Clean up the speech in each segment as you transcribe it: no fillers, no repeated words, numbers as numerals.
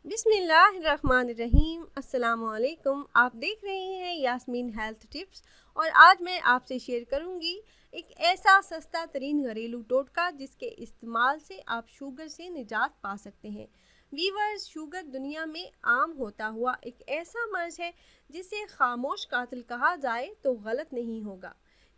बिस्मिल्लाहिर्रहमानिर्रहीम। अस्सलाम वालेकुम। आप देख रहे हैं यास्मीन हेल्थ टिप्स और आज मैं आपसे शेयर करूंगी एक ऐसा सस्ता तरीन घरेलू टोटका जिसके इस्तेमाल से आप शुगर से निजात पा सकते हैं। वीवर्स, शुगर दुनिया में आम होता हुआ एक ऐसा मर्ज है जिसे खामोश कातिल कहा जाए तो गलत नहीं होगा,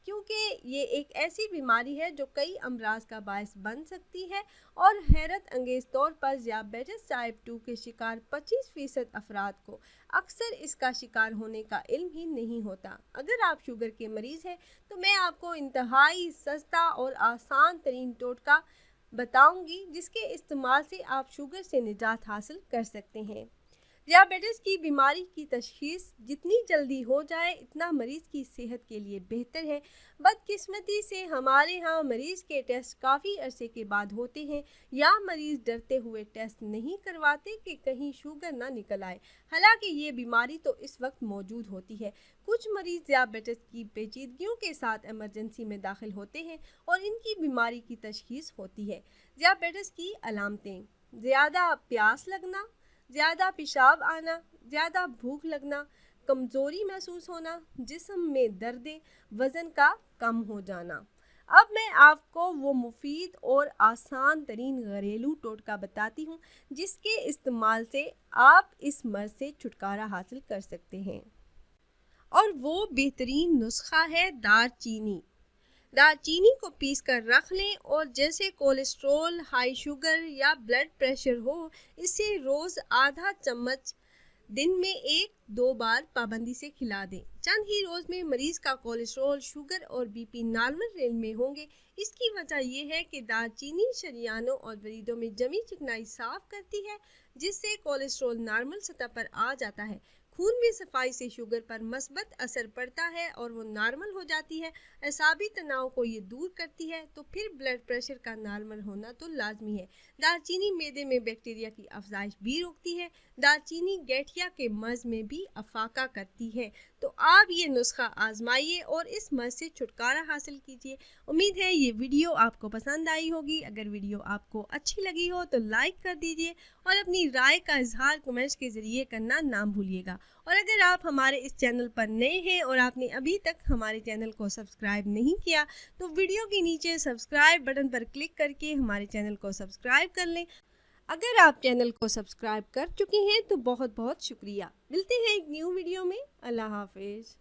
क्योंकि ये एक ऐसी बीमारी है जो कई अमराज का बायस बन सकती है और हैरत अंगेज तौर पर ज़ियाबेटिस टाइप 2 के शिकार 25% अफराद को अक्सर इसका शिकार होने का इल्म ही नहीं होता। अगर आप शुगर के मरीज़ हैं तो मैं आपको इंतहाई सस्ता और आसान तरीन टोटका बताऊंगी जिसके इस्तेमाल से आप शुगर से निजात हासिल कर सकते हैं। ज़ियाबेटिस की बीमारी की तशख़ीस जितनी जल्दी हो जाए इतना मरीज़ की सेहत के लिए बेहतर है। बदकिस्मती से हमारे यहाँ मरीज़ के टेस्ट काफ़ी अरसे के बाद होते हैं या मरीज़ डरते हुए टेस्ट नहीं करवाते कि कहीं शुगर ना निकल आए। हालांकि ये बीमारी तो इस वक्त मौजूद होती है। कुछ मरीज़ ज़ियाबेटिस की पेचीदगियों के साथ इमरजेंसी में दाखिल होते हैं और इनकी बीमारी की तशख़ीस होती है। ज़ियाबेटिस की अलामतें: ज़्यादा प्यास लगना, ज़्यादा पेशाब आना, ज़्यादा भूख लगना, कमज़ोरी महसूस होना, जिस्म में दर्द, वज़न का कम हो जाना। अब मैं आपको वो मुफीद और आसान तरीन घरेलू टोटका बताती हूँ जिसके इस्तेमाल से आप इस मर्ज से छुटकारा हासिल कर सकते हैं। और वो बेहतरीन नुस्खा है दालचीनी। दालचीनी को पीस कर रख लें और जैसे कोलेस्ट्रॉल, हाई शुगर या ब्लड प्रेशर हो, इसे रोज़ आधा चम्मच दिन में 1-2 बार पाबंदी से खिला दें। चंद ही रोज़ में मरीज़ का कोलेस्ट्रॉल, शुगर और बीपी नॉर्मल रेंज में होंगे। इसकी वजह यह है कि दालचीनी शरियानों और वरीदों में जमी चिकनाई साफ करती है, जिससे कोलेस्ट्रॉल नॉर्मल सतह पर आ जाता है। खून में सफाई से शुगर पर मस्बत असर पड़ता है और वो नॉर्मल हो जाती है। असाबी तनाव को ये दूर करती है, तो फिर ब्लड प्रेशर का नॉर्मल होना तो लाजमी है। दालचीनी मैदे में बैक्टीरिया की अफजाइश भी रोकती है। दालचीनी गठिया के मर्ज में भी अफाका करती है। तो आप ये नुस्खा आजमाइए और इस मर्ज से छुटकारा हासिल कीजिए। उम्मीद है ये वीडियो आपको पसंद आई होगी। अगर वीडियो आपको अच्छी लगी हो तो लाइक कर दीजिए और अपनी राय का इजहार कमेंट्स के ज़रिए करना ना भूलिएगा। और अगर आप हमारे इस चैनल पर नए हैं और आपने अभी तक हमारे चैनल को सब्सक्राइब नहीं किया तो वीडियो के नीचे सब्सक्राइब बटन पर क्लिक करके हमारे चैनल को सब्सक्राइब कर लें। अगर आप चैनल को सब्सक्राइब कर चुके हैं तो बहुत बहुत शुक्रिया। मिलते हैं एक न्यू वीडियो में। अल्लाह हाफिज़।